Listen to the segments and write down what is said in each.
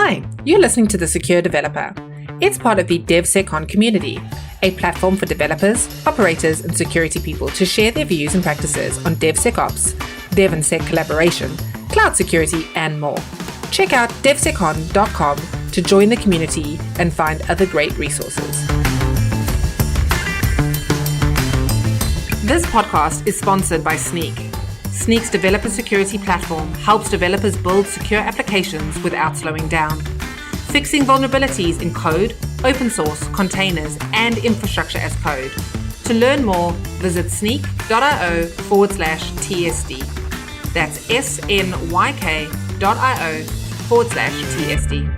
Hi, you're listening to The Secure Developer. It's part of the DevSecOn community, a platform for developers, operators, and security people to share their views and practices on DevSecOps, Dev and Sec collaboration, cloud security, and more. Check out devsecon.com to join the community and find other great resources. This podcast is sponsored by Snyk. Snyk's developer security platform helps developers build secure applications without slowing down, fixing vulnerabilities in code, open source, containers, and infrastructure as code. To learn more, visit snyk.io/TSD. That's SNYK.io/TSD.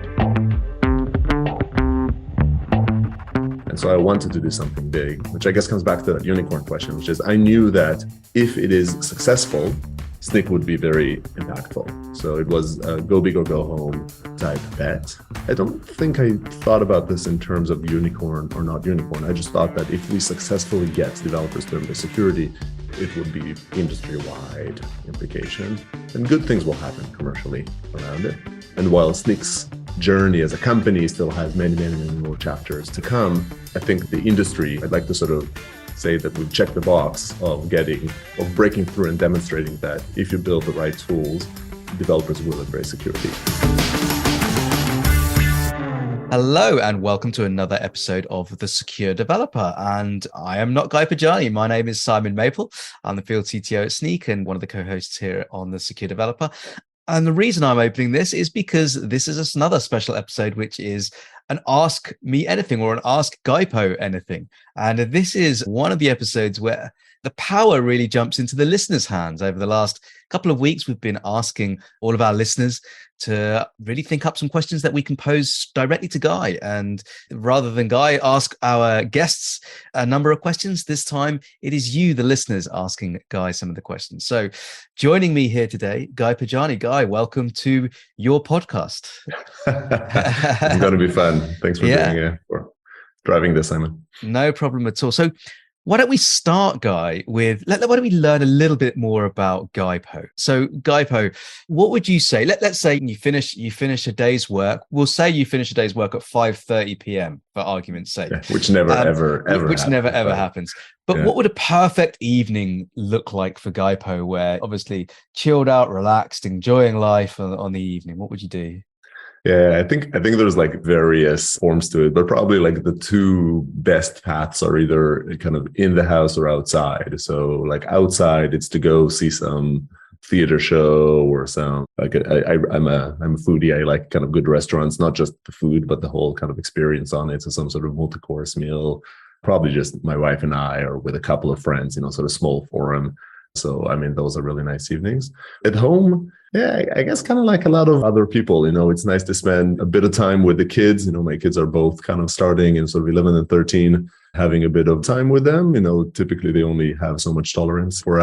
And so I wanted to do something big, which I guess comes back to that unicorn question, which is I knew that if it is successful, Snyk would be very impactful. So it was a go big or go home type bet. I don't think I thought about this in terms of unicorn or not unicorn. I just thought that if we successfully get developers to embrace security, it would be industry-wide implication, and good things will happen commercially around it. And while Snyk's journey as a company still has many more chapters to come, I think the industry, I'd like to sort of say that we've checked the box of breaking through and demonstrating that if you build the right tools, developers will embrace security. Hello and welcome to another episode of The Secure Developer. And I am not Guy Podjarny. My name is Simon Maple. I'm the field CTO at Snyk and one of the co-hosts here on The Secure Developer. And the reason I'm opening this is because this is another special episode, which is an Ask Me Anything or an Ask Guypo Anything. And this is one of the episodes where the power really jumps into the listeners' hands. Over the last couple of weeks, we've been asking all of our listeners to really think up some questions that we can pose directly to Guy. And rather than Guy ask our guests a number of questions, this time it is you, the listeners, asking Guy some of the questions. So joining me here today, Guy Podjarny. Guy, welcome to your podcast. It's going to be fun. Thanks for for driving this, Simon. No problem at all. So why don't we start, Guy, with why don't we learn a little bit more about Guypo? So, Guypo, what would you say? Let's say you finish a day's work. We'll say you finish a day's work at 5:30 p.m. for argument's sake, which never ever happens. But what would a perfect evening look like for Guypo, where obviously chilled out, relaxed, enjoying life on the evening? What would you do? Yeah, I think there's like various forms to it, but probably like the two best paths are either kind of in the house or outside. So like outside, it's to go see some theater show or some like I'm a foodie. I like kind of good restaurants, not just the food, but the whole kind of experience on it. So some sort of multi-course meal, probably just my wife and I, or with a couple of friends, sort of small forum. So, I mean, those are really nice evenings. At home, yeah, I guess kind of like a lot of other people, it's nice to spend a bit of time with the kids. My kids are both kind of starting in sort of 11 and 13, having a bit of time with them. Typically they only have so much tolerance for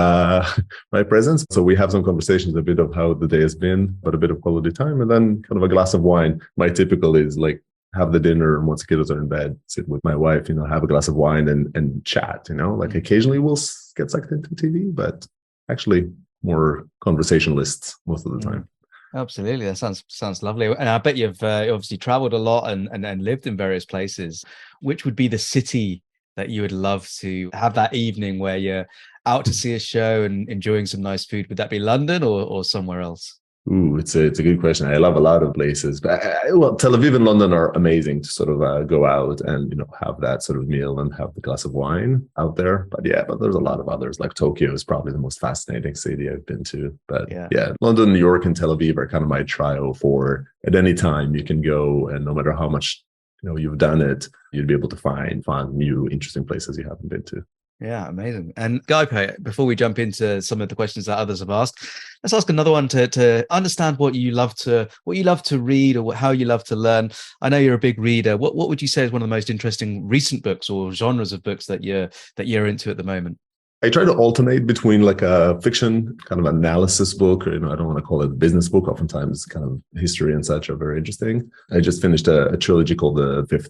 my presence. So we have some conversations, a bit of how the day has been, but a bit of quality time, and then kind of a glass of wine. My typical is like have the dinner, and once the kids are in bed, sit with my wife, have a glass of wine and chat, like occasionally we'll get sucked into TV, but actually more conversationalists most of the time. Absolutely. That sounds lovely. And I bet you've obviously traveled a lot and lived in various places. Which would be the city that you would love to have that evening where you're out to see a show and enjoying some nice food? Would that be London or somewhere else? Ooh, it's a good question. I love a lot of places, but Tel Aviv and London are amazing to sort of go out and have that sort of meal and have the glass of wine out there. But there's a lot of others. Like Tokyo is probably the most fascinating city I've been to. But London, New York, and Tel Aviv are kind of my trio for at any time you can go, and no matter how much you've done it, you'd be able to find new interesting places you haven't been to. Yeah, amazing. And Guypo, before we jump into some of the questions that others have asked, let's ask another one to understand what you love to read or how you love to learn. I know you're a big reader. What would you say is one of the most interesting recent books or genres of books that you're into at the moment? I try to alternate between like a fiction kind of analysis book, or, I don't want to call it a business book. Oftentimes kind of history and such are very interesting. I just finished a trilogy called The Fifth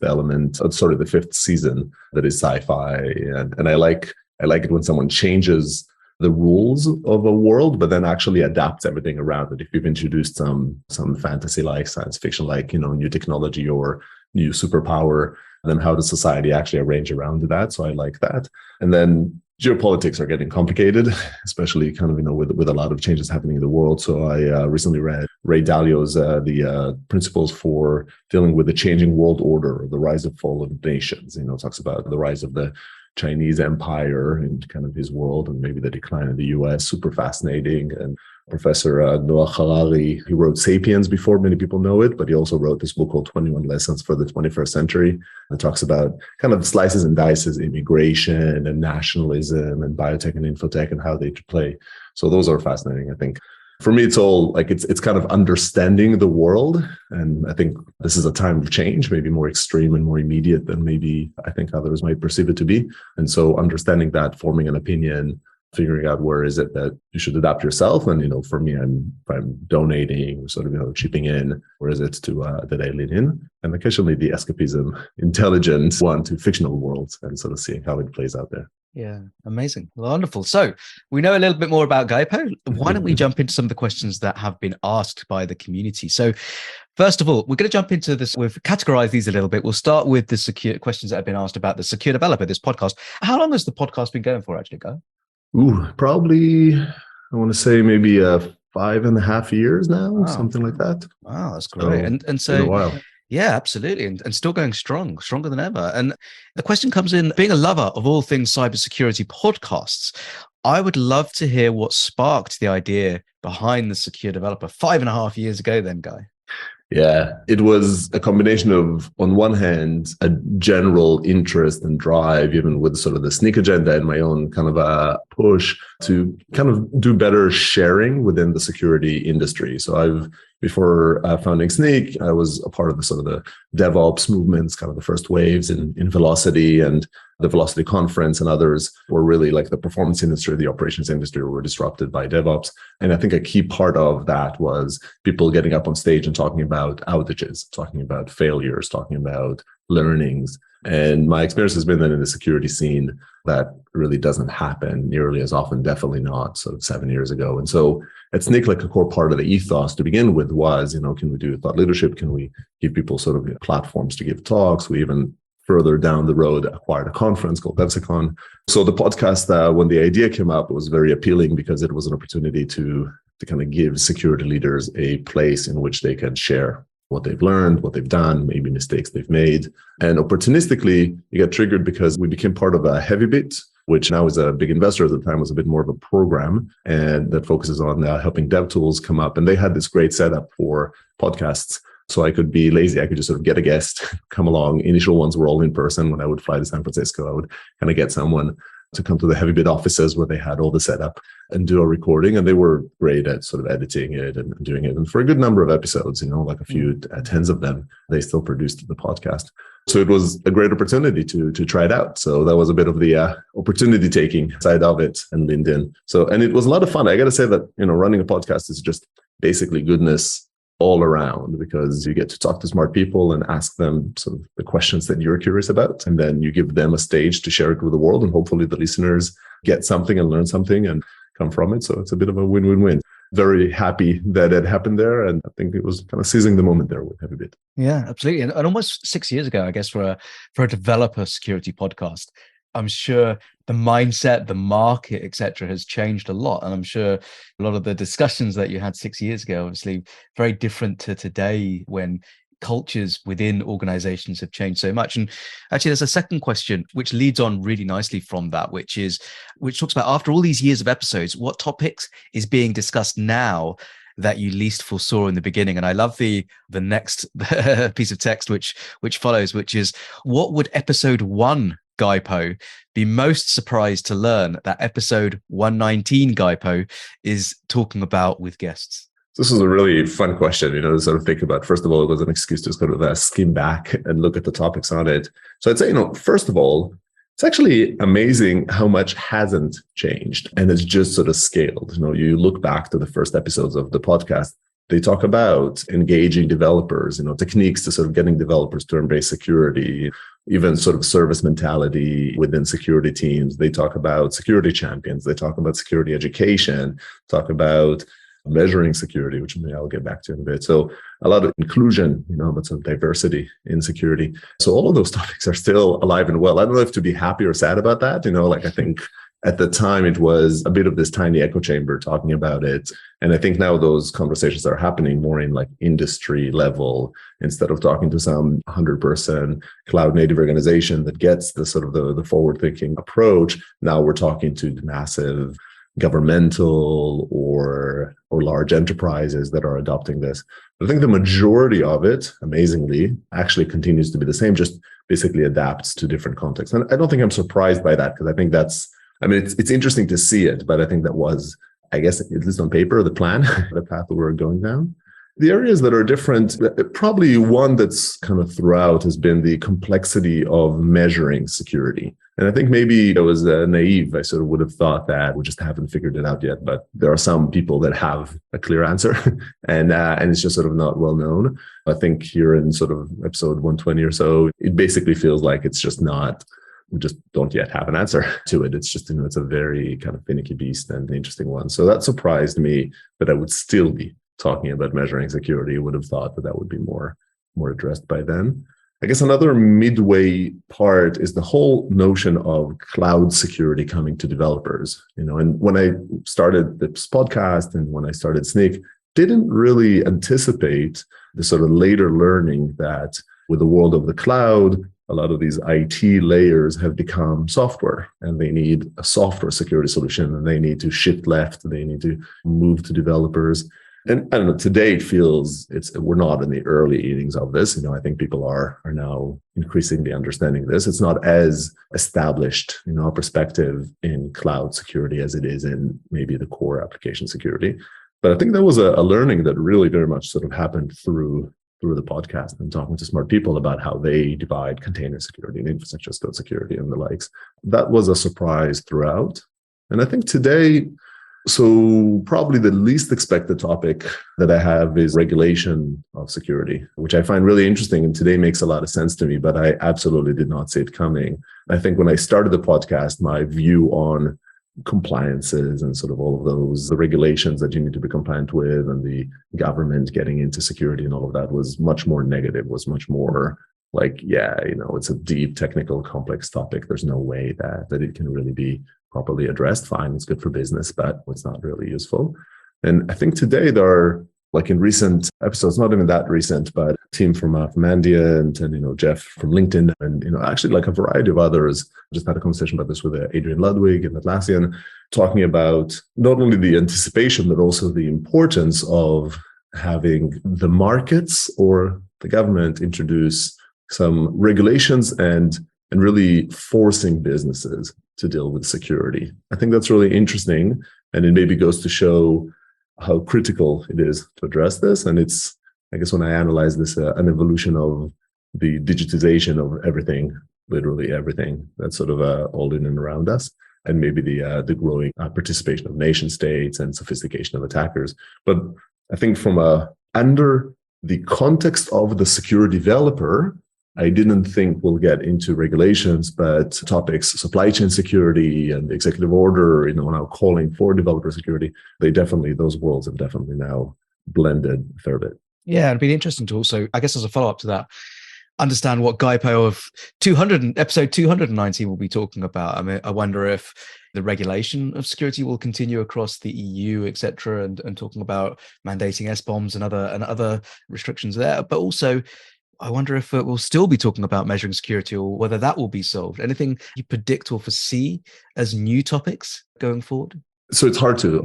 Season, that is sci-fi. And I like it when someone changes the rules of a world, but then actually adapts everything around it. If you've introduced some fantasy like science fiction, like, new technology or new superpower, then how does society actually arrange around that? So I like that. And then geopolitics are getting complicated, especially kind of, with a lot of changes happening in the world. So I recently read Ray Dalio's the principles for dealing with the changing world order, or the rise and fall of nations. Talks about the rise of the Chinese empire and kind of his world, and maybe the decline of the US. Super fascinating. And Professor Noah Harari, he wrote Sapiens before many people know it, but he also wrote this book called 21 Lessons for the 21st Century. It talks about kind of slices and dices immigration and nationalism and biotech and infotech and how they play. So those are fascinating, I think. For me, it's all like it's kind of understanding the world. And I think this is a time of change, maybe more extreme and more immediate than maybe I think others might perceive it to be. And so understanding that, forming an opinion, figuring out where is it that you should adapt yourself. And, for me, I'm donating, sort of, chipping in, where is it that I lean in? And occasionally the escapism, intelligent one to fictional worlds, and sort of seeing how it plays out there. Yeah, amazing. Wonderful. So we know a little bit more about Guypo. Why don't we jump into some of the questions that have been asked by the community? So first of all, we're going to jump into this. We've categorized these a little bit. We'll start with the secure questions that have been asked about the secure developer, this podcast. How long has the podcast been going for, actually, Guy? Probably, I want to say maybe 5.5 years now, something like that. Wow, that's great. And so, been a while. Yeah, absolutely. And still going stronger than ever. And the question comes in, being a lover of all things cybersecurity podcasts, I would love to hear what sparked the idea behind the Secure Developer 5.5 years ago then, Guy. Yeah, it was a combination of, on one hand, a general interest and drive, even with sort of the Snyk agenda and my own kind of a push to kind of do better sharing within the security industry. So before founding Snyk, I was a part of the sort of the DevOps movements, kind of the first waves in Velocity, and the Velocity conference and others were really like the performance industry, the operations industry were disrupted by DevOps. And I think a key part of that was people getting up on stage and talking about outages, talking about failures, talking about learnings. And my experience has been that in the security scene, that really doesn't happen nearly as often, definitely not sort of 7 years ago. And so at Snyk, like a core part of the ethos to begin with was, can we do thought leadership? Can we give people sort of platforms to give talks? We even further down the road acquired a conference called DevSecCon. So the podcast, when the idea came up, it was very appealing because it was an opportunity to kind of give security leaders a place in which they can share what they've learned, what they've done, maybe mistakes they've made. And opportunistically, you got triggered because we became part of a Heavybit, which now is a big investor. At the time was a bit more of a program, and that focuses on helping dev tools come up. And they had this great setup for podcasts. So I could be lazy. I could just sort of get a guest, come along. Initial ones were all in person. When I would fly to San Francisco, I would kind of get someone to come to the Heavybit offices where they had all the setup and do a recording. And they were great at sort of editing it and doing it. And for a good number of episodes, like a few tens of them, they still produced the podcast. So it was a great opportunity to try it out. So that was a bit of the opportunity taking side of it and leaned in. So, and it was a lot of fun. I got to say that, running a podcast is just basically goodness all around, because you get to talk to smart people and ask them sort of the questions that you're curious about. And then you give them a stage to share it with the world. And hopefully the listeners get something and learn something and come from it. So it's a bit of a win-win-win. Very happy that it happened there. And I think it was kind of seizing the moment there with Heavybit. Yeah, absolutely. And almost 6 years ago, I guess, for a developer security podcast, I'm sure the mindset, the market, etc., has changed a lot. And I'm sure a lot of the discussions that you had 6 years ago, obviously very different to today, when cultures within organizations have changed so much. And actually, there's a second question which leads on really nicely from that, which talks about, after all these years of episodes, what topics is being discussed now that you least foresaw in the beginning? And I love the next piece of text which follows, which is, what would episode 1 Guypo be most surprised to learn that episode 119 Guypo is talking about with guests? This is a really fun question, to sort of think about. First of all, it was an excuse to sort of skim back and look at the topics on it. So I'd say, first of all, it's actually amazing how much hasn't changed, and it's just sort of scaled. You look back to the first episodes of the podcast, They talk about engaging developers, techniques to sort of getting developers to embrace security, even sort of service mentality within security teams. They talk about security champions. They talk about security education, talk about measuring security, which maybe I'll get back to in a bit. So a lot of inclusion, but some diversity in security. So all of those topics are still alive and well. I don't know if to be happy or sad about that. I think at the time it was a bit of this tiny echo chamber talking about it. And I think now those conversations are happening more in like industry level, instead of talking to some 100-person cloud native organization that gets the sort of the forward thinking approach. Now we're talking to the massive governmental or large enterprises that are adopting this. But I think the majority of it, amazingly, actually continues to be the same, just basically adapts to different contexts. And I don't think I'm surprised by that, because I think it's interesting to see it, but I think that was, I guess, at least on paper, the plan, the path that we're going down. The areas that are different, probably one that's kind of throughout has been the complexity of measuring security. And I think maybe it was naive. I sort of would have thought that we just haven't figured it out yet. But there are some people that have a clear answer, and it's just sort of not well known. I think here in sort of episode 120 or so, it basically feels like it's just not. We just don't yet have an answer to it. It's just, it's a very kind of finicky beast and interesting one. So that surprised me that I would still be talking about measuring security. I would have thought that would be more addressed by then. I guess another midway part is the whole notion of cloud security coming to developers. And when I started this podcast and when I started Snyk, didn't really anticipate the sort of later learning that with the world of the cloud, a lot of these IT layers have become software, and they need a software security solution, and they need to shift left. They need to move to developers. And I don't know, today it feels we're not in the early innings of this. I think people are now increasingly understanding this. It's not as established, a perspective in cloud security as it is in maybe the core application security. But I think that was a learning that really very much sort of happened through the podcast and talking to smart people about how they divide container security and infrastructure as code security and the likes. That was a surprise throughout. And I think today, so probably the least expected topic that I have is regulation of security, which I find really interesting. And today makes a lot of sense to me, but I absolutely did not see it coming. I think when I started the podcast, my view on compliances and sort of all of those, the regulations that you need to be compliant with and the government getting into security and all of that was much more negative, was much more like, it's a deep, technical, complex topic. There's no way that it can really be properly addressed. Fine, it's good for business, but it's not really useful. And I think today there are, like in recent episodes, not even that recent, but a team from India and Jeff from LinkedIn and actually like a variety of others. Just had a conversation about this with Adrian Ludwig and Atlassian, talking about not only the anticipation, but also the importance of having the markets or the government introduce some regulations and really forcing businesses to deal with security. I think that's really interesting. And it maybe goes to show how critical it is to address this. And it's, I guess when I analyze this, an evolution of the digitization of everything, literally everything that's sort of all in and around us. And maybe the growing participation of nation states and sophistication of attackers. But I think from under the context of the secure developer, I didn't think we'll get into regulations, but topics, supply chain security and the executive order, now calling for developer security, those worlds have definitely now blended a fair bit. Yeah, it'd be interesting to also, I guess as a follow-up to that, understand what Guypo of episode 219 will be talking about. I mean, I wonder if the regulation of security will continue across the EU, et cetera, and talking about mandating SBOMs and other restrictions there, but also I wonder if we'll still be talking about measuring security or whether that will be solved. Anything you predict or foresee as new topics going forward? So it's hard to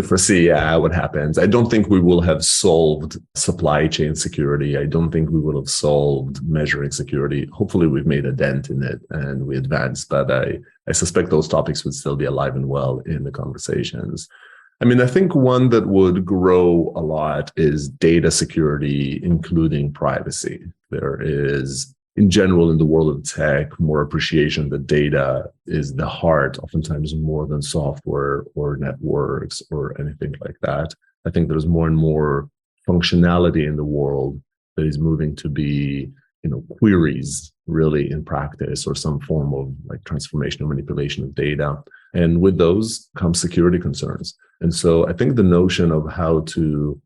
foresee what happens. I don't think we will have solved supply chain security. I don't think we will have solved measuring security. Hopefully we've made a dent in it and we advanced, but I suspect those topics would still be alive and well in the conversations. I mean, I think one that would grow a lot is data security, including privacy. There is, in general, in the world of tech, more appreciation that data is the heart, oftentimes more than software or networks or anything like that. I think there's more and more functionality in the world that is moving to be, queries really in practice, or some form of like transformation or manipulation of data. And with those comes security concerns. And so I think the notion of how to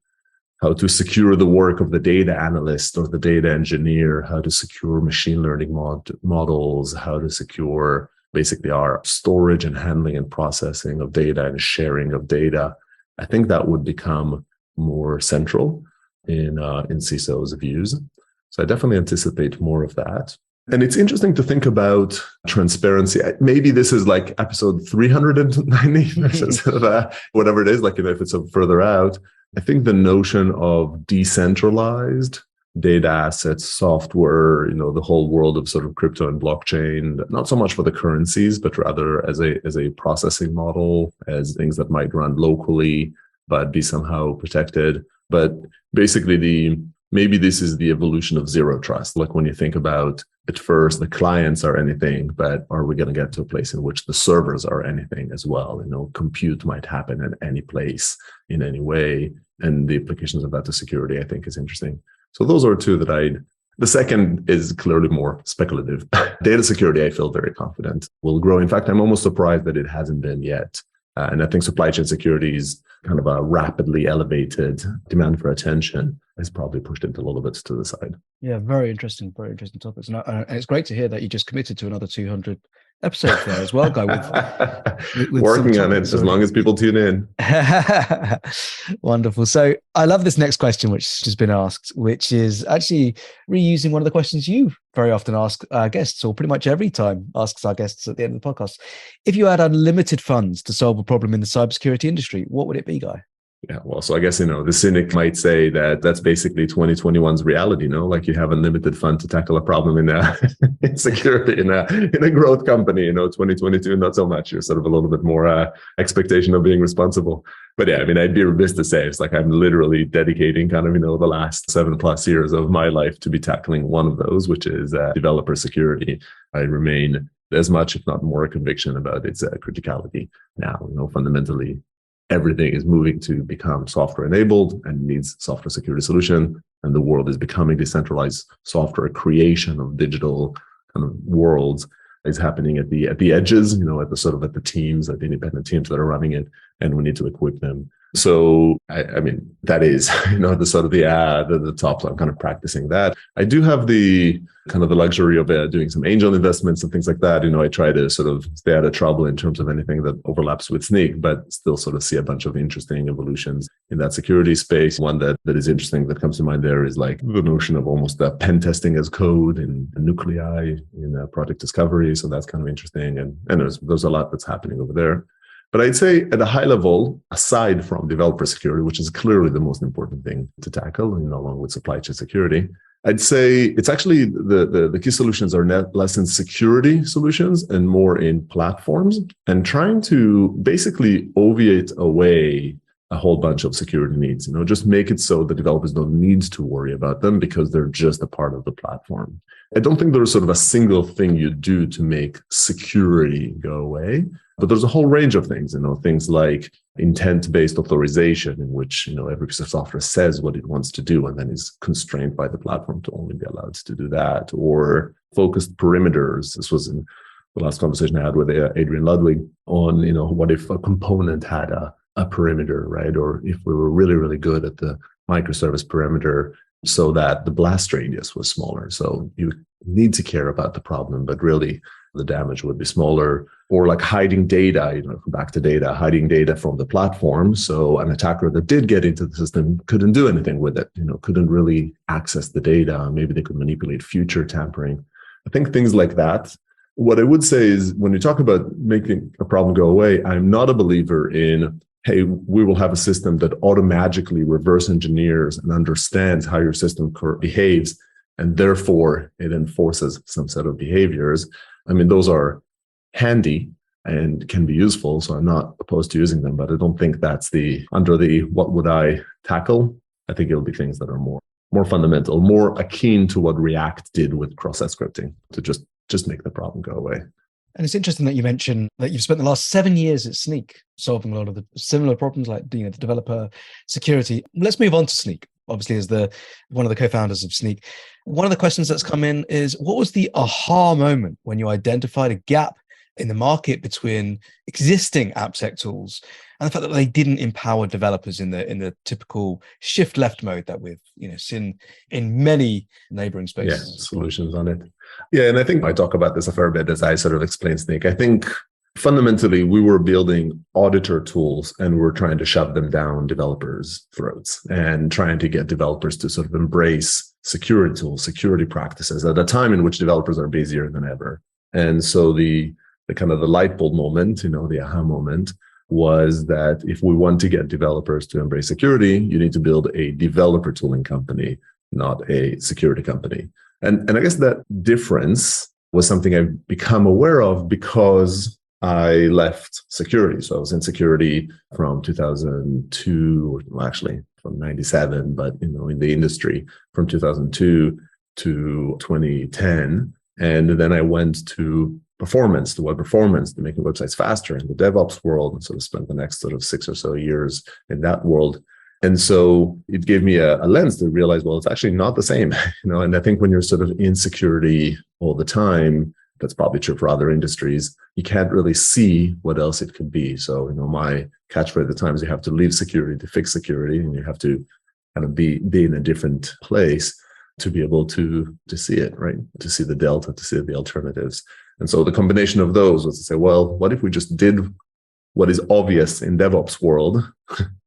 secure the work of the data analyst or the data engineer, how to secure machine learning models, how to secure basically our storage and handling and processing of data and sharing of data, I think that would become more central in CISO's views. So I definitely anticipate more of that. And it's interesting to think about transparency. Maybe this is like episode 390 versus whatever it is, like if it's further out. I think the notion of decentralized data assets, software, the whole world of sort of crypto and blockchain, not so much for the currencies, but rather as a processing model, as things that might run locally, but be somehow protected. But basically maybe this is the evolution of zero trust. Like when you think about at first the clients are anything, but are we going to get to a place in which the servers are anything as well? Compute might happen in any place in any way. And the implications of that to security, I think, is interesting. So those are two that the second is clearly more speculative. Data security, I feel very confident will grow. In fact, I'm almost surprised that it hasn't been yet. And I think supply chain security is kind of a rapidly elevated demand for attention has probably pushed it a little bit to the side. Yeah, very interesting topics. And it's great to hear that you just committed to another 200 episodes there as well, Guy. With working on it as long as people tune in. Wonderful. So I love this next question, which has been asked, which is actually reusing one of the questions you very often ask our guests, or pretty much every time asks our guests at the end of the podcast. If you had unlimited funds to solve a problem in the cybersecurity industry, what would it be, Guy? Yeah, well, so I guess, the cynic might say that that's basically 2021's reality, like you have unlimited fund to tackle a problem in security in a growth company, 2022, not so much. You're sort of a little bit more expectation of being responsible. But yeah, I'd be remiss to say it's like I'm literally dedicating kind of, the last 7+ years of my life to be tackling one of those, which is developer security. I remain as much, if not more, conviction about its criticality now. Fundamentally, everything is moving to become software enabled and needs software security solution. And the world is becoming decentralized software creation of digital kind of worlds is happening at the edges, at the teams, at the independent teams that are running it. And we need to equip them. So, that is, the top. So I'm kind of practicing that. I do have the luxury of doing some angel investments and things like that. I try to sort of stay out of trouble in terms of anything that overlaps with Snyk, but still sort of see a bunch of interesting evolutions in that security space. One that is interesting that comes to mind there is like the notion of almost pen testing as code and nuclei in project discovery. So that's kind of interesting. And there's a lot that's happening over there. But I'd say at a high level, aside from developer security, which is clearly the most important thing to tackle, along with supply chain security, I'd say it's actually the key solutions are less in security solutions and more in platforms, and trying to basically obviate away a whole bunch of security needs, just make it so the developers don't need to worry about them because they're just a part of the platform. I don't think there's sort of a single thing you do to make security go away, but there's a whole range of things, things like intent-based authorization, in which, every piece of software says what it wants to do and then is constrained by the platform to only be allowed to do that, or focused perimeters. This was in the last conversation I had with Adrian Ludwig on, what if a component had a perimeter, right? Or if we were really, really good at the microservice perimeter so that the blast radius was smaller. So you need to care about the problem, but really the damage would be smaller. Or like hiding data, back to data, hiding data from the platform. So an attacker that did get into the system couldn't do anything with it, couldn't really access the data. Maybe they could manipulate future tampering. I think things like that. What I would say is when you talk about making a problem go away, I'm not a believer in, hey, we will have a system that automatically reverse engineers and understands how your system behaves, and therefore it enforces some set of behaviors. Those are handy and can be useful, so I'm not opposed to using them, but I don't think that's under the what would I tackle. I think it'll be things that are more fundamental, more akin to what React did with cross-site scripting, to just make the problem go away. And it's interesting that you mentioned that you've spent the last 7 years at Snyk solving a lot of the similar problems like the developer security. Let's move on to Snyk. obviously as one of the co-founders of Snyk. One of the questions that's come in is, what was the aha moment when you identified a gap in the market between existing AppSec tools and the fact that they didn't empower developers in the typical shift left mode that we've seen in many neighboring spaces? Yeah, solutions on it. Yeah, and I think I talk about this a fair bit as I sort of explain Snyk. I think fundamentally, we were building auditor tools and we're trying to shove them down developers' throats and trying to get developers to sort of embrace security tools, security practices at a time in which developers are busier than ever. And so the kind of the light bulb moment, the aha moment, was that if we want to get developers to embrace security, you need to build a developer tooling company, not a security company. And I guess that difference was something I've become aware of because I left security. So I was in security from 2002, well, actually from 97, but in the industry from 2002 to 2010. And then I went to performance, to web performance, to making websites faster in the DevOps world, and sort of spent the next sort of 6 or so years in that world. And so it gave me a lens to realize, well, it's actually not the same, and I think when you're sort of in security all the time, that's probably true for other industries, you can't really see what else it could be. So, my catchphrase at the time is you have to leave security to fix security, and you have to kind of be in a different place to be able to see it, right? To see the delta, to see the alternatives. And so the combination of those was to say, well, what if we just did what is obvious in DevOps world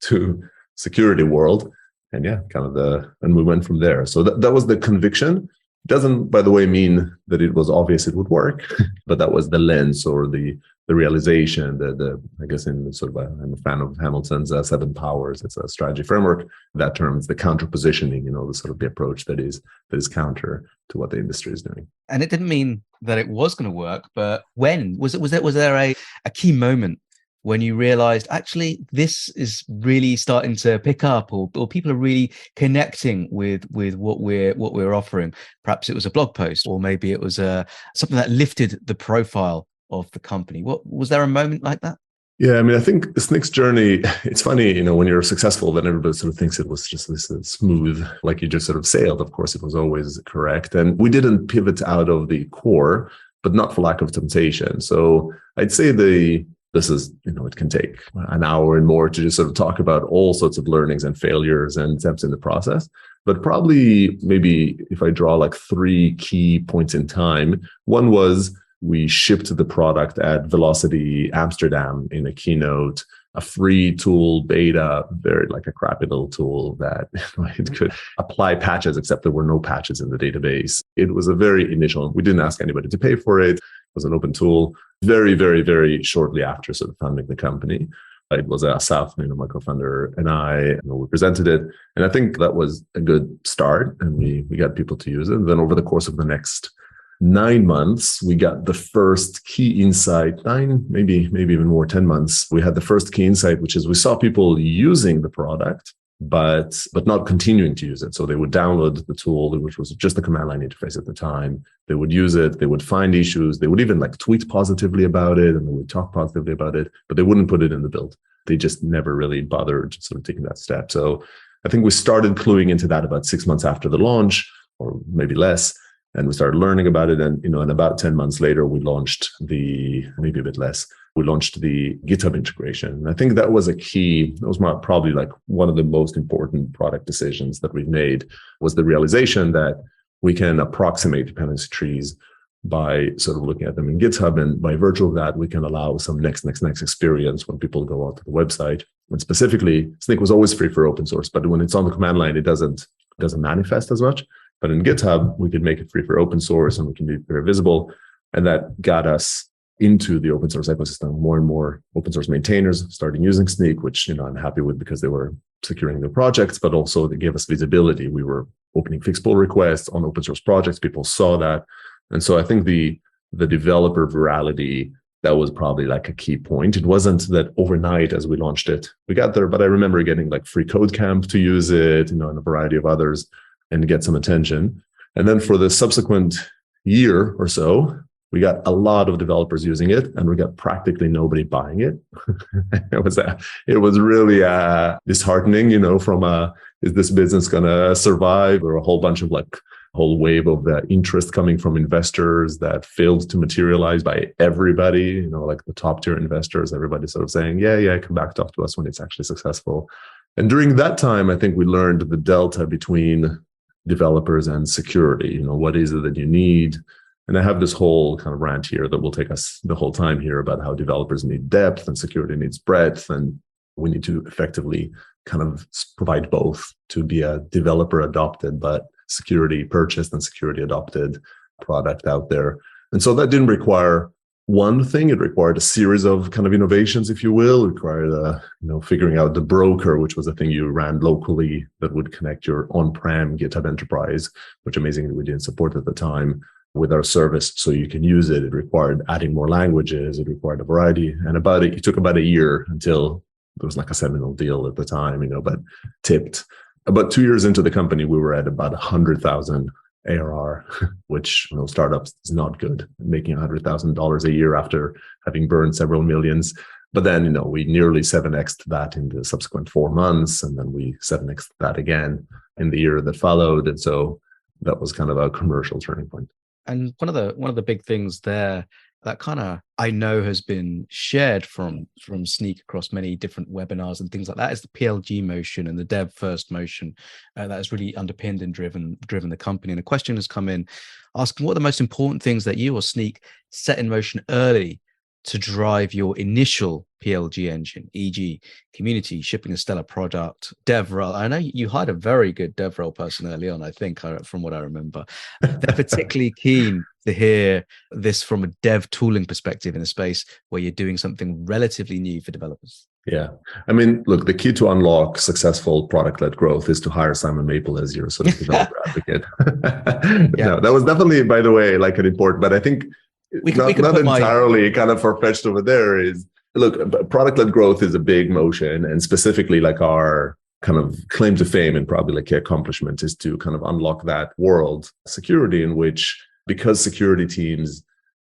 to security world? And and we went from there. So that was the conviction. It doesn't, by the way, mean that it was obvious it would work, but that was the lens or the realization, I guess in sort of I'm a fan of Hamilton's 7 powers. It's a strategy framework. That term is the counter positioning, the sort of the approach that is counter to what the industry is doing. And it didn't mean that it was going to work, but when was there a key moment when you realized actually this is really starting to pick up, or people are really connecting with what we're offering? Perhaps it was a blog post, or maybe it was something that lifted the profile of the company. What was there a moment like that? Yeah, I think Snyk's journey, it's funny, when you're successful, then everybody sort of thinks it was just this smooth, like you just sort of sailed. Of course, it was always correct. And we didn't pivot out of the core, but not for lack of temptation. So I'd say this is, it can take an hour and more to just sort of talk about all sorts of learnings and failures and attempts in the process. But probably maybe if I draw like 3 key points in time, one was we shipped the product at Velocity Amsterdam in a keynote, a free tool beta, very like a crappy little tool that it could apply patches, except there were no patches in the database. It was a very initial, we didn't ask anybody to pay for it. It was an open tool. Very, very, very shortly after sort of founding the company, it was Asaf, my co-founder, and I, we presented it. And I think that was a good start, and we got people to use it. And then over the course of the next 9 months, we got the first key insight, 9, maybe even more, 10 months. We had the first key insight, which is we saw people using the product, but not continuing to use it. So they would download the tool, which was just the command line interface at the time. They would use it. They would find issues. They would even like tweet positively about it, and they would talk positively about it, but they wouldn't put it in the build. They just never really bothered sort of taking that step. So I think we started cluing into that about 6 months after the launch, or maybe less. And we started learning about it. And, and about 10 months later, we launched maybe a bit less, we launched the GitHub integration. And I think that was probably like one of the most important product decisions that we've made, was the realization that we can approximate dependency trees by sort of looking at them in GitHub. And by virtue of that, we can allow some next experience when people go onto the website. And specifically, Snyk was always free for open source, but when it's on the command line, it doesn't manifest as much. But in GitHub, we could make it free for open source, and we can be very visible. And that got us into the open source ecosystem. More and more open source maintainers starting using Snyk, which I'm happy with because they were securing their projects, but also they gave us visibility. We were opening fixed pull requests on open source projects. People saw that. And so I think the developer virality, that was probably like a key point. It wasn't that overnight as we launched it, we got there, but I remember getting like free code camp to use it, and a variety of others, and get some attention. And then for the subsequent year or so, we got a lot of developers using it, and we got practically nobody buying it. It was really disheartening, from is this business going to survive, or a whole bunch of whole wave of interest coming from investors that failed to materialize by everybody, like the top tier investors, everybody sort of saying, yeah, come back, talk to us when it's actually successful. And during that time, I think we learned the delta between developers and security. What is it that you need? And I have this whole kind of rant here that will take us the whole time here about how developers need depth and security needs breadth. And we need to effectively kind of provide both to be a developer adopted, but security purchased and security adopted product out there. And so that didn't require one thing. It required a series of kind of innovations, if you will. It required, figuring out the broker, which was a thing you ran locally that would connect your on-prem GitHub Enterprise, which amazingly we didn't support at the time, with our service so you can use it. It required adding more languages. It required a variety. And it took about a year until there was like a seminal deal at the time, but tipped. About 2 years into the company, we were at about 100,000 ARR, which startups is not good. Making $100,000 a year after having burned several millions. But then, we nearly 7x'd that in the subsequent 4 months. And then we 7x'd that again in the year that followed. And so that was kind of a commercial turning point. And one of the big things there that kind of I know has been shared from Snyk across many different webinars and things like that is the PLG motion and the dev first motion that has really underpinned and driven the company. And a question has come in asking what are the most important things that you or Snyk set in motion early to drive your initial PLG engine, e.g. community, shipping a stellar product, DevRel. I know you hired a very good DevRel person early on, I think, from what I remember. They're particularly keen to hear this from a dev tooling perspective in a space where you're doing something relatively new for developers. Yeah. I mean, look, the key to unlock successful product-led growth is to hire Simon Maple as your sort of developer advocate. Yeah. No, that was definitely, by the way, an important, but I think not entirely kind of far-fetched over there is, look, product-led growth is a big motion, and specifically our kind of claim to fame and probably key accomplishment is to kind of unlock that world security in which, because security teams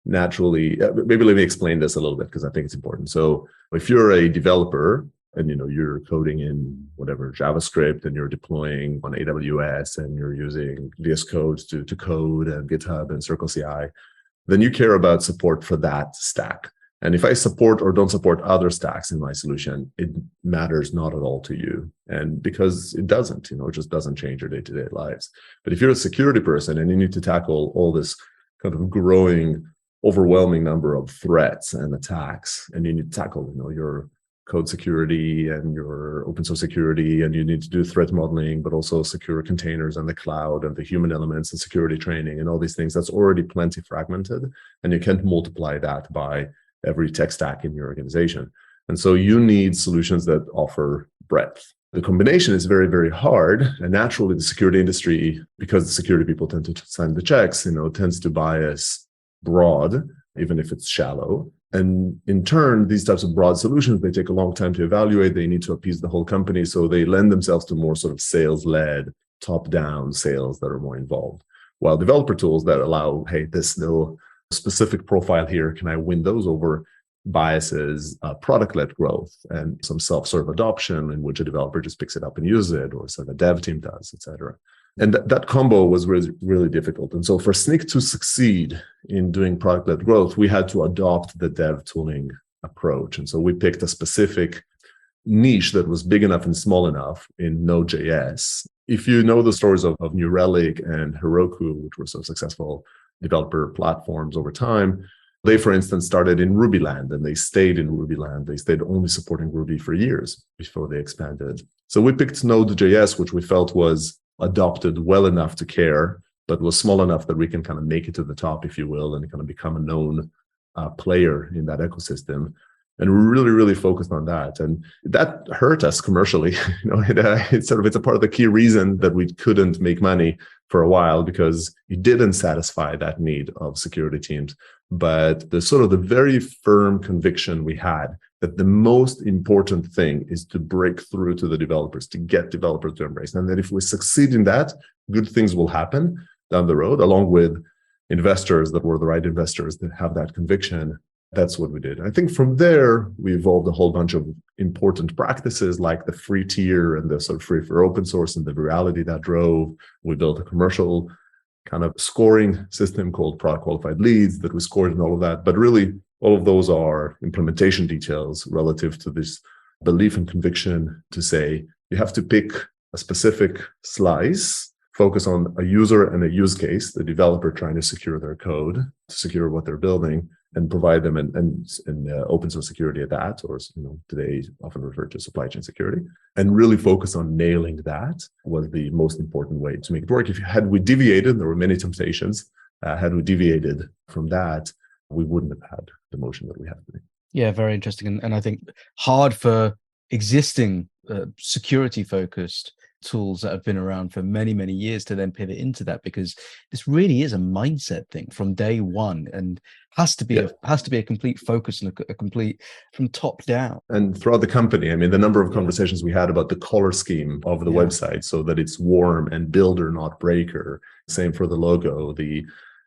naturally, maybe let me explain this a little bit because I think it's important. So if you're a developer and you're coding in whatever JavaScript and you're deploying on AWS and you're using VS Code to code and GitHub and Circle CI, then you care about support for that stack. And if I support or don't support other stacks in my solution, it matters not at all to you. And because it doesn't, it just doesn't change your day-to-day lives. But if you're a security person and you need to tackle all this kind of growing, overwhelming number of threats and attacks, and you need to tackle, your code security and your open source security, and you need to do threat modeling, but also secure containers and the cloud and the human elements and security training and all these things, that's already plenty fragmented. And you can't multiply that by every tech stack in your organization. And so you need solutions that offer breadth. The combination is very, very hard. And naturally, the security industry, because the security people tend to sign the checks, tends to bias broad, even if it's shallow. And in turn, these types of broad solutions, they take a long time to evaluate. They need to appease the whole company. So they lend themselves to more sort of sales-led, top-down sales that are more involved. While developer tools that allow, hey, this little specific profile here, can I win those over, biases product-led growth and some self-serve adoption in which a developer just picks it up and uses it, or so the dev team does, et cetera. And that combo was really, really difficult. And so for Snyk to succeed in doing product-led growth, we had to adopt the dev tooling approach. And so we picked a specific niche that was big enough and small enough in Node.js. If you know the stories of New Relic and Heroku, which were so successful developer platforms over time, they, for instance, started in Ruby land and they stayed in Ruby land. They stayed only supporting Ruby for years before they expanded. So we picked Node.js, which we felt was adopted well enough to care, but was small enough that we can kind of make it to the top, if you will, and kind of become a known player in that ecosystem. And we're really, really focused on that. And that hurt us commercially. It's a part of the key reason that we couldn't make money for a while, because it didn't satisfy that need of security teams. But the very firm conviction we had that the most important thing is to break through to the developers, to get developers to embrace. And that if we succeed in that, good things will happen down the road, along with investors that were the right investors that have that conviction. That's what we did. I think from there, we evolved a whole bunch of important practices like the free tier and the sort of free for open source and the virality that drove. We built a commercial kind of scoring system called product qualified leads that we scored and all of that. But really, all of those are implementation details relative to this belief and conviction to say you have to pick a specific slice, focus on a user and a use case, the developer trying to secure their code, to secure what they're building, and provide them and open source security at that, or today often referred to supply chain security, and really focus on nailing that was the most important way to make it work. Had we deviated, there were many temptations. Had we deviated from that, we wouldn't have had the motion that we have today. Yeah, very interesting, and I think hard for existing security focused tools that have been around for many, many years to then pivot into that, because this really is a mindset thing from day one and has to be a complete focus and a complete from top down. And throughout the company, I mean, the number of conversations we had about the color scheme of the website so that it's warm and builder, not breaker. Same for the logo.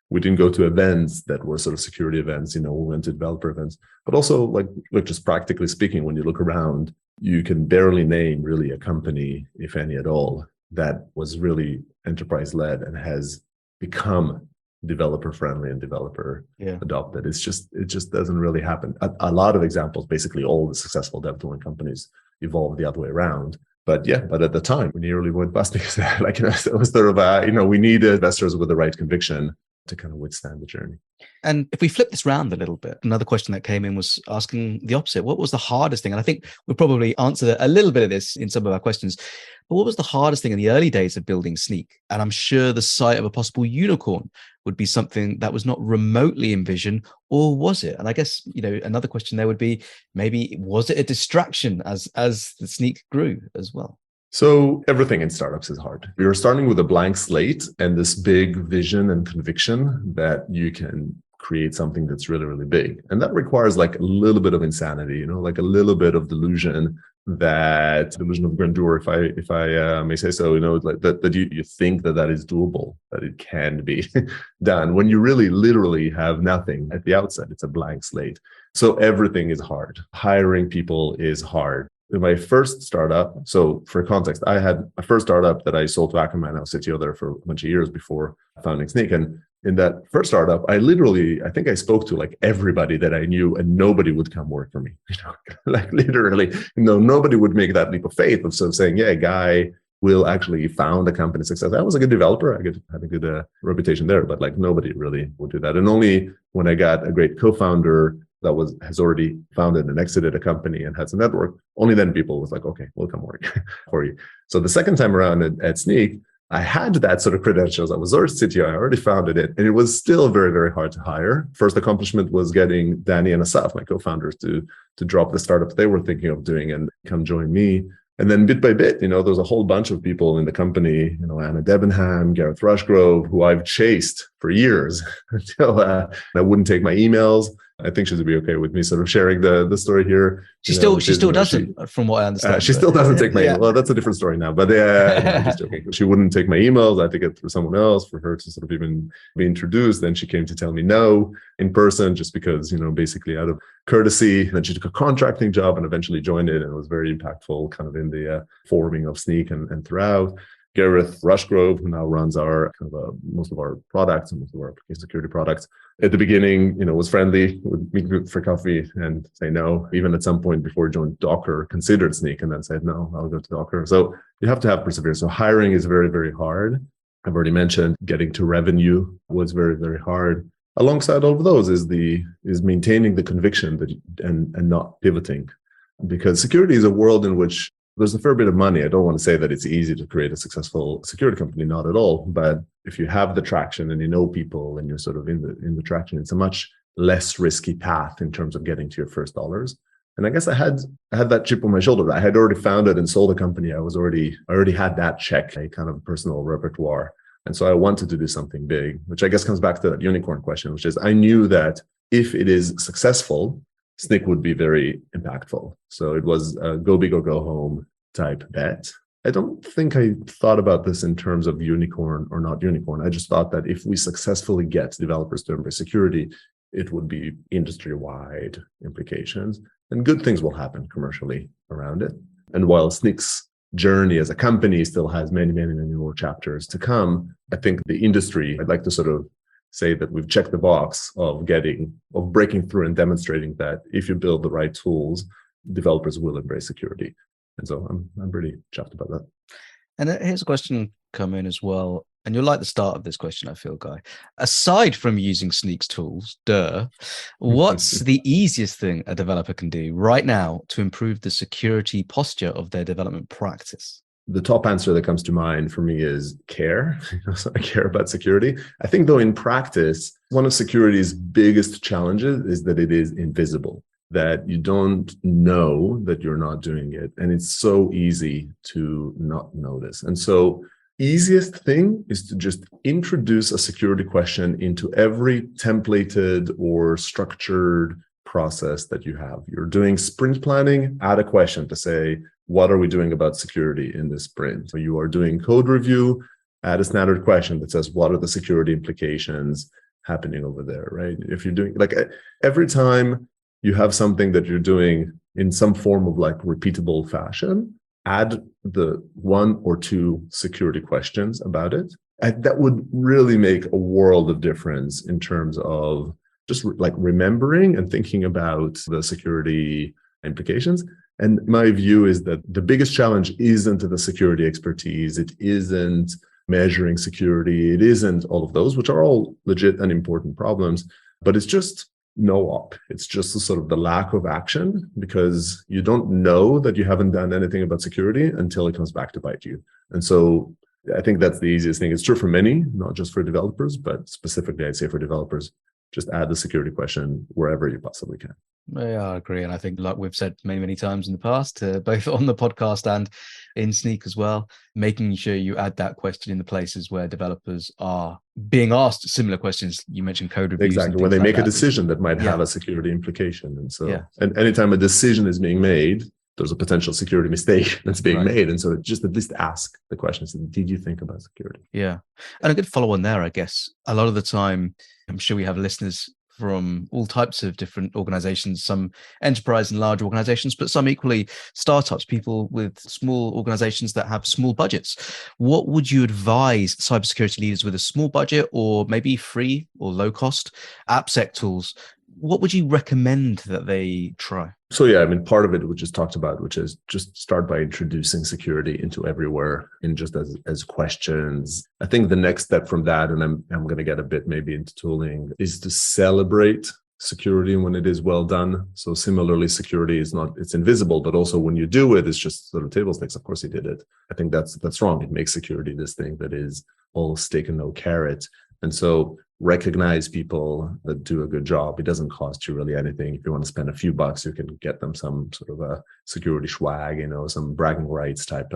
We didn't go to events that were sort of security events, we went to developer events. But also, like just practically speaking, when you look around, you can barely name really a company, if any at all, that was really enterprise-led and has become developer-friendly and developer adopted. It just doesn't really happen. A lot of examples, basically all the successful dev tooling companies evolved the other way around. But at the time, we nearly went bust because it was sort of, we need investors with the right conviction to kind of withstand the journey. And if we flip this round a little bit, another question that came in was asking the opposite. What was the hardest thing? And I think we'll probably answer a little bit of this in some of our questions. But what was the hardest thing in the early days of building Snyk? And I'm sure the sight of a possible unicorn would be something that was not remotely envisioned, or was it? And I guess, another question there would be, maybe was it a distraction as the Snyk grew as well? So everything in startups is hard. We were starting with a blank slate and this big vision and conviction that you can create something that's really, really big. And that requires like a little bit of insanity, like a little bit of delusion of grandeur, if I may say so, like that you think that is doable, that it can be done when you really literally have nothing at the outset. It's a blank slate. So everything is hard. Hiring people is hard. In my first startup, so for context, I had a first startup that I sold to Akamai. I was CTO there for a bunch of years before founding Snyk. And in that first startup, I think I spoke to like everybody that I knew, and nobody would come work for me. Like literally, nobody would make that leap of faith of sort of saying, yeah, Guy will actually found a company success. I was a good developer. I had a good reputation there, but like nobody really would do that. And only when I got a great co-founder that has already founded and exited a company and had some network, only then people was like, okay, we'll come work for you. So the second time around at Snyk, I had that sort of credentials. I was already CTO, I already founded it, and it was still very, very hard to hire. First accomplishment was getting Danny and Asaf, my co-founders, to drop the startup they were thinking of doing and come join me. And then bit by bit, there's a whole bunch of people in the company, Anna Debenham, Gareth Rushgrove, who I've chased for years until I wouldn't take my emails. I think she'd be okay with me sort of sharing the story here. She still doesn't, from what I understand. She still doesn't take my email. Well, that's a different story now. But I'm just joking. She wouldn't take my emails. I take it through someone else for her to sort of even be introduced. Then she came to tell me no in person, just because, basically out of courtesy. Then she took a contracting job and eventually joined it, and it was very impactful kind of in the forming of Snyk and throughout. Gareth Rushgrove, who now runs our most of our products and most of our application security products, at the beginning, was friendly, would meet for coffee and say no. Even at some point before he joined Docker, considered Snyk and then said, no, I'll go to Docker. So you have to have perseverance. So hiring is very, very hard. I've already mentioned getting to revenue was very, very hard. Alongside all of those is maintaining the conviction and not pivoting, because security is a world in which there's a fair bit of money. I don't want to say that it's easy to create a successful security company, not at all. But if you have the traction and you know people and you're sort of in the traction, it's a much less risky path in terms of getting to your first dollars. And I guess I had that chip on my shoulder. I had already founded and sold a company. I already had that check, a kind of personal repertoire. And so I wanted to do something big, which I guess comes back to that unicorn question, which is I knew that if it is successful, Snyk would be very impactful. So it was a go big or go home type bet. I don't think I thought about this in terms of unicorn or not unicorn. I just thought that if we successfully get developers to embrace security, it would be industry-wide implications, and good things will happen commercially around it. And while Snyk's journey as a company still has many, many, many more chapters to come, I think the industry, I'd like to sort of say that we've checked the box of breaking through and demonstrating that if you build the right tools, developers will embrace security. And so I'm pretty chuffed about that. And here's a question come in as well. And you'll like the start of this question, I feel, Guy. Aside from using Snyk's tools, what's the easiest thing a developer can do right now to improve the security posture of their development practice? The top answer that comes to mind for me is care. So I care about security. I think, though, in practice, one of security's biggest challenges is that it is invisible, that you don't know that you're not doing it. And it's so easy to not notice. And so easiest thing is to just introduce a security question into every templated or structured process that you have. You're doing sprint planning, add a question to say, what are we doing about security in this sprint? So you are doing code review, add a standard question that says, what are the security implications happening over there, right? If you're doing, like, every time you have something that you're doing in some form of like repeatable fashion, add the 1 or 2 security questions about it. And that would really make a world of difference in terms of just like remembering and thinking about the security implications. And my view is that the biggest challenge isn't the security expertise. It isn't measuring security. It isn't all of those, which are all legit and important problems, but it's just no op. It's just sort of the lack of action, because you don't know that you haven't done anything about security until it comes back to bite you. And so I think that's the easiest thing. It's true for many, not just for developers, but specifically I'd say for developers, just add the security question wherever you possibly can. Yeah, I agree. And I think, like we've said many, many times in the past, both on the podcast and in Snyk as well, making sure you add that question in the places where developers are being asked similar questions. You mentioned code reviews. Exactly. When they make a decision that might have a security implication. And so, and anytime a decision is being made, there's a potential security mistake that's being made. And so just at least ask the questions, did you think about security? Yeah. And a good follow on there, I guess. A lot of the time, I'm sure we have listeners from all types of different organizations, some enterprise and large organizations, but some equally startups, people with small organizations that have small budgets. What would you advise cybersecurity leaders with a small budget, or maybe free or low cost AppSec tools? What would you recommend that they try? So yeah, I mean, part of it we just talked about, which is just start by introducing security into everywhere in just as questions. I think the next step from that, and I'm going to get a bit maybe into tooling, is to celebrate security when it is well done. So similarly, security is not, it's invisible, but also when you do it, it's just sort of table stakes. Of course you did it. I think that's wrong. It makes security this thing that is all steak and no carrot. And so recognize people that do a good job. It doesn't cost you really anything. If you want to spend a few bucks, you can get them some sort of a security swag, some bragging rights type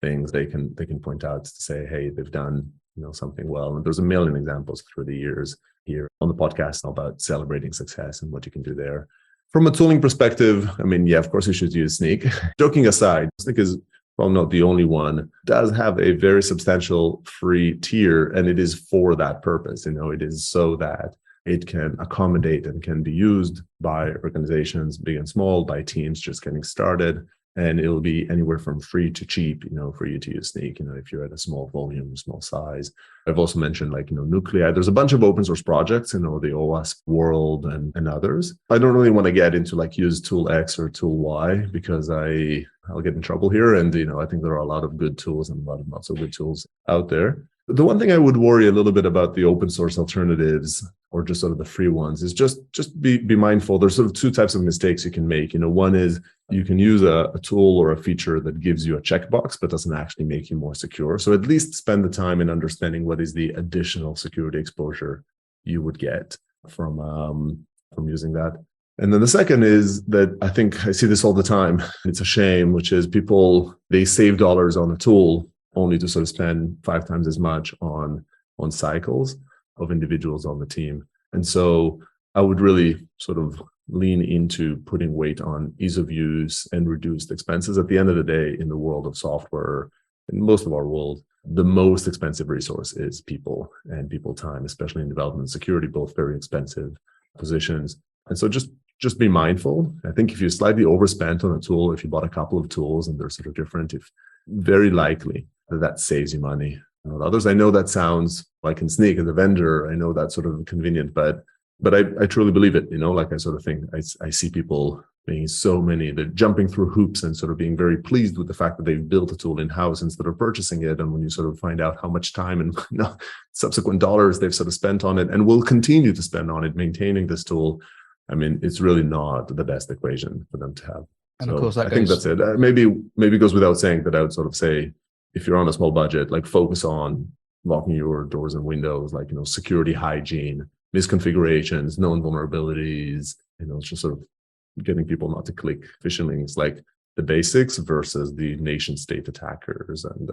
things they can point out to say, hey, they've done something well. And there's a million examples through the years here on the podcast about celebrating success and what you can do there. From a tooling perspective, I mean, yeah, of course you should use Snyk. Joking aside, Snyk is well, not the only one, does have a very substantial free tier, and it is for that purpose. It is so that it can accommodate and can be used by organizations, big and small, by teams just getting started. And it'll be anywhere from free to cheap, for you to use Snyk, if you're at a small volume, small size. I've also mentioned Nuclei. There's a bunch of open source projects, the OWASP world and others. I don't really want to get into use tool X or tool Y because I'll get in trouble here. And, I think there are a lot of good tools and a lot of not so good tools out there. The one thing I would worry a little bit about the open source alternatives, or just sort of the free ones, is just be mindful. There's sort of two types of mistakes you can make. One is you can use a tool or a feature that gives you a checkbox, but doesn't actually make you more secure. So at least spend the time in understanding what is the additional security exposure you would get from using that. And then the second is that I think I see this all the time. It's a shame, which is people, they save dollars on a tool only to sort of spend 5 times as much on cycles of individuals on the team. And so I would really sort of lean into putting weight on ease of use and reduced expenses. At the end of the day, in the world of software, in most of our world, the most expensive resource is people and people time, especially in development and security, both very expensive positions. And so just be mindful. I think if you slightly overspent on a tool, if you bought a couple of tools and they're sort of different, if very likely that saves you money. Others, I know that sounds like in Snyk as a vendor, I know that's sort of convenient, but I truly believe it, like I sort of think I see people being they're jumping through hoops and sort of being very pleased with the fact that they've built a tool in-house instead of purchasing it. And when you sort of find out how much time and subsequent dollars they've sort of spent on it and will continue to spend on it, maintaining this tool, I mean, it's really not the best equation for them to have. And so of course, I think that's it. Maybe it goes without saying that I would sort of say, if you're on a small budget, like focus on locking your doors and windows, like, security hygiene, misconfigurations, known vulnerabilities, just sort of getting people not to click phishing links, like the basics versus the nation state attackers and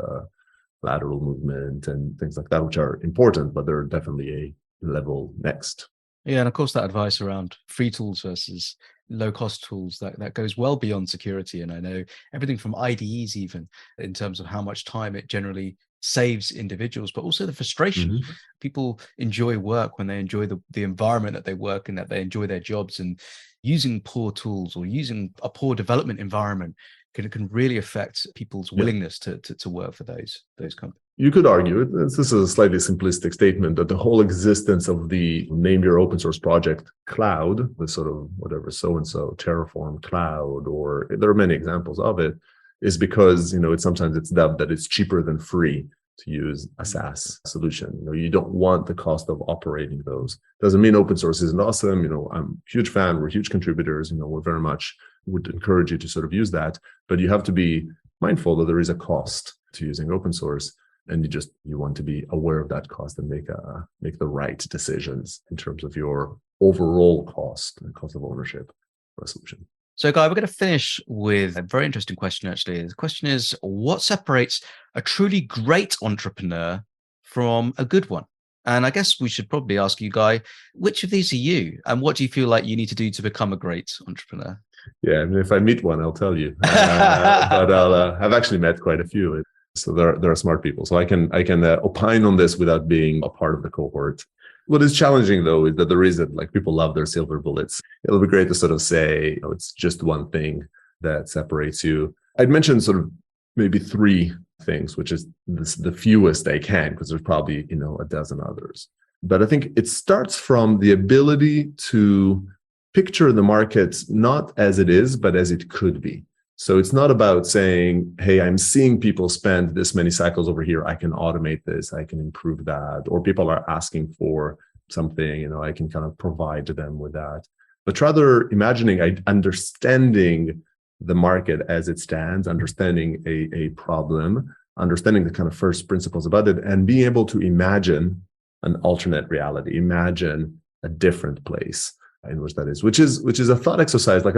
lateral movement and things like that, which are important, but they're definitely a level next. Yeah, and of course that advice around free tools versus low-cost tools, that goes well beyond security. And I know everything from IDEs, even in terms of how much time it generally saves individuals, but also the frustration. Mm-hmm. People enjoy work when they enjoy the environment that they work in, that they enjoy their jobs, and using poor tools or using a poor development environment can really affect people's willingness to work for those companies. You could argue, this is a slightly simplistic statement, that the whole existence of the name your open source project cloud, the sort of whatever so-and-so Terraform cloud, or there are many examples of it, is because, sometimes it's dubbed that it's cheaper than free to use a SaaS solution. You don't want the cost of operating those. Doesn't mean open source isn't awesome. I'm a huge fan. We're huge contributors. We're very much would encourage you to sort of use that, but you have to be mindful that there is a cost to using open source, and you want to be aware of that cost and make the right decisions in terms of your overall cost and cost of ownership for a solution. So, Guy, we're going to finish with a very interesting question, actually. The question is, what separates a truly great entrepreneur from a good one? And I guess we should probably ask you, Guy, which of these are you? And what do you feel like you need to do to become a great entrepreneur? Yeah, I mean, if I meet one, I'll tell you. But I've actually met quite a few. So there are smart people. So I can opine on this without being a part of the cohort. What is challenging, though, is that there isn't, like, people love their silver bullets. It'll be great to sort of say, it's just one thing that separates you. I'd mention sort of maybe three things, which is the fewest I can, because there's probably, a dozen others. But I think it starts from the ability to picture the market not as it is, but as it could be. So it's not about saying, hey, I'm seeing people spend this many cycles over here. I can automate this. I can improve that. Or people are asking for something, I can kind of provide to them with that. But rather imagining, understanding the market as it stands, understanding a problem, understanding the kind of first principles about it, and being able to imagine an alternate reality, imagine a different place in which that is, which is a thought exercise. Like,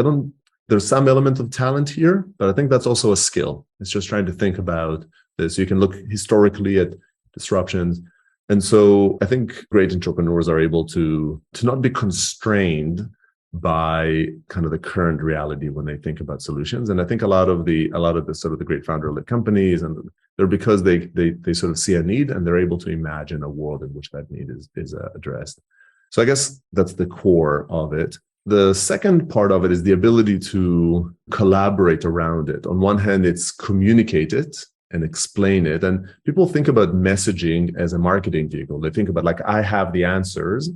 there's some element of talent here, but I think that's also a skill. It's just trying to think about this. You can look historically at disruptions. And so I think great entrepreneurs are able to not be constrained by kind of the current reality when they think about solutions. And I think a lot of the sort of the great founder-led companies, and they're because they sort of see a need and they're able to imagine a world in which that need is addressed. So I guess that's the core of it. The second part of it is the ability to collaborate around it. On one hand, it's communicate it and explain it. And people think about messaging as a marketing vehicle. They think about, like, I have the answers,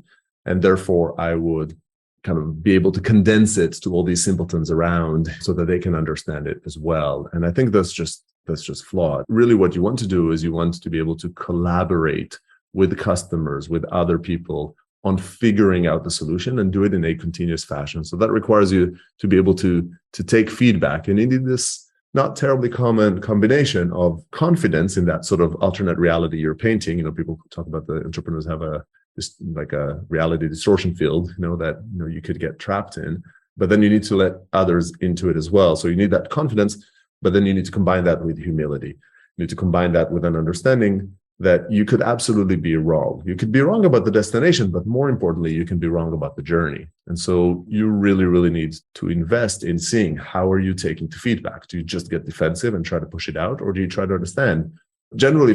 and therefore I would kind of be able to condense it to all these simpletons around so that they can understand it as well. And I think that's just flawed. Really, what you want to do is you want to be able to collaborate with customers, with other people, on figuring out the solution and do it in a continuous fashion. So that requires you to be able to take feedback. And indeed, this not terribly common combination of confidence in that sort of alternate reality you're painting. People talk about the entrepreneurs have a reality distortion field, that you could get trapped in. But then you need to let others into it as well. So you need that confidence, but then you need to combine that with humility. You need to combine that with an understanding that you could absolutely be wrong. You could be wrong about the destination, but more importantly, you can be wrong about the journey. And so you really, really need to invest in seeing how are you taking to feedback. Do you just get defensive and try to push it out? Or do you try to understand? Generally,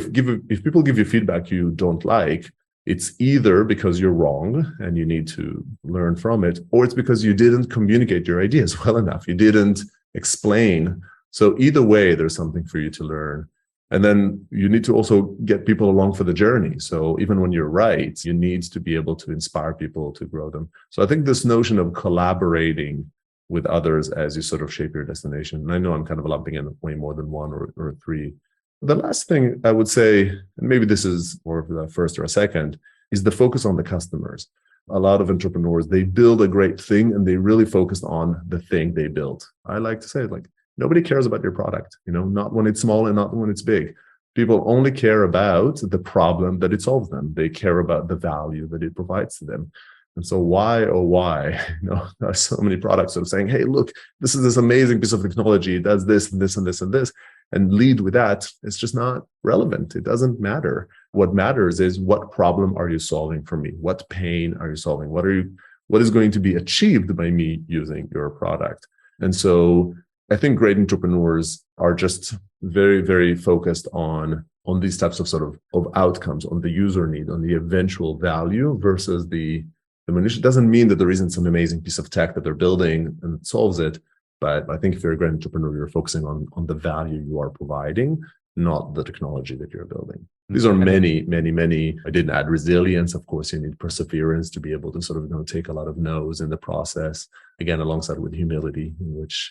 if people give you feedback you don't like, it's either because you're wrong and you need to learn from it, or it's because you didn't communicate your ideas well enough. You didn't explain. So either way, there's something for you to learn. And then you need to also get people along for the journey. So even when you're right, you need to be able to inspire people to grow them. So I think this notion of collaborating with others as you sort of shape your destination, and I know I'm kind of lumping in way more than one or three. The last thing I would say, and maybe this is more of the first or a second, is the focus on the customers. A lot of entrepreneurs, they build a great thing and they really focus on the thing they built. I like to say, like, nobody cares about your product, not when it's small and not when it's big. People only care about the problem that it solves them. They care about the value that it provides to them. And so why, oh, why? There are so many products that are saying, hey, look, this is this amazing piece of technology. It does this and this and this and this. And lead with that. It's just not relevant. It doesn't matter. What matters is, what problem are you solving for me? What pain are you solving? What is going to be achieved by me using your product? And so I think great entrepreneurs are just very, very focused on these types of sort of outcomes, on the user need, on the eventual value versus the minutia. It doesn't mean that there isn't some amazing piece of tech that they're building and it solves it. But I think if you're a great entrepreneur, you're focusing on the value you are providing, not the technology that you're building. These are many, many, many. I didn't add resilience. Of course, you need perseverance to be able to sort of take a lot of no's in the process. Again, alongside with humility, in which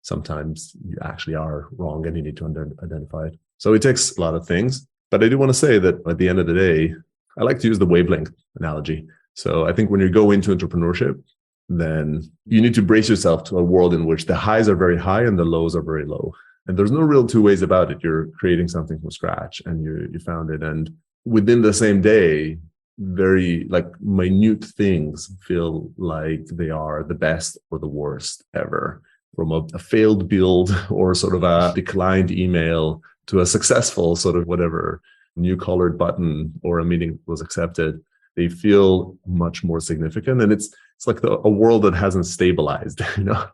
sometimes you actually are wrong and you need to identify it. So it takes a lot of things. But I do want to say that at the end of the day, I like to use the wavelength analogy. So I think when you go into entrepreneurship, then you need to brace yourself to a world in which the highs are very high and the lows are very low. And there's no real two ways about it. You're creating something from scratch and you found it. And within the same day, very like minute things feel like they are the best or the worst ever. From a failed build or sort of a declined email to a successful sort of whatever new colored button or a meeting was accepted, they feel much more significant. And it's like a world that hasn't stabilized,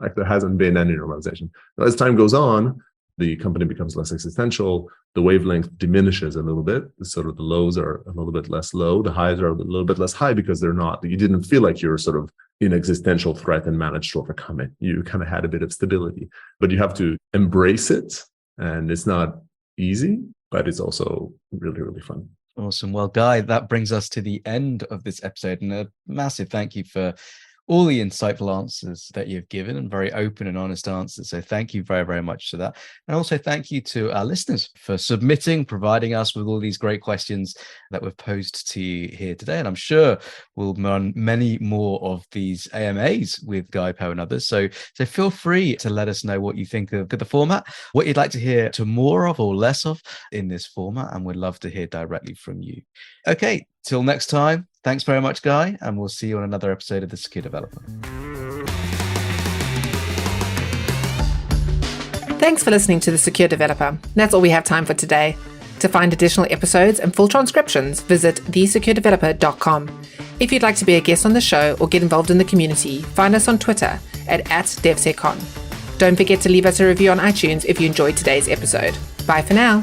like there hasn't been any normalization. Now, as time goes on, the company becomes less existential, the wavelength diminishes a little bit. Sort of the lows are a little bit less low, the highs are a little bit less high because you didn't feel like you're sort of in existential threat and managed to overcome it. You kind of had a bit of stability, but you have to embrace it. And it's not easy, but it's also really, really fun. Awesome. Well, Guy, that brings us to the end of this episode, and a massive thank you for all the insightful answers that you've given, and very open and honest answers. So thank you very, very much for that. And also thank you to our listeners for providing us with all these great questions that we've posed to you here today. And I'm sure we'll run many more of these AMAs with Guypo and others. So feel free to let us know what you think of the format, what you'd like to hear more of or less of in this format. And we'd love to hear directly from you. Okay, till next time. Thanks very much, Guy, and we'll see you on another episode of The Secure Developer. Thanks for listening to The Secure Developer. That's all we have time for today. To find additional episodes and full transcriptions, visit thesecuredeveloper.com. If you'd like to be a guest on the show or get involved in the community, find us on Twitter at @DevSecCon. Don't forget to leave us a review on iTunes if you enjoyed today's episode. Bye for now.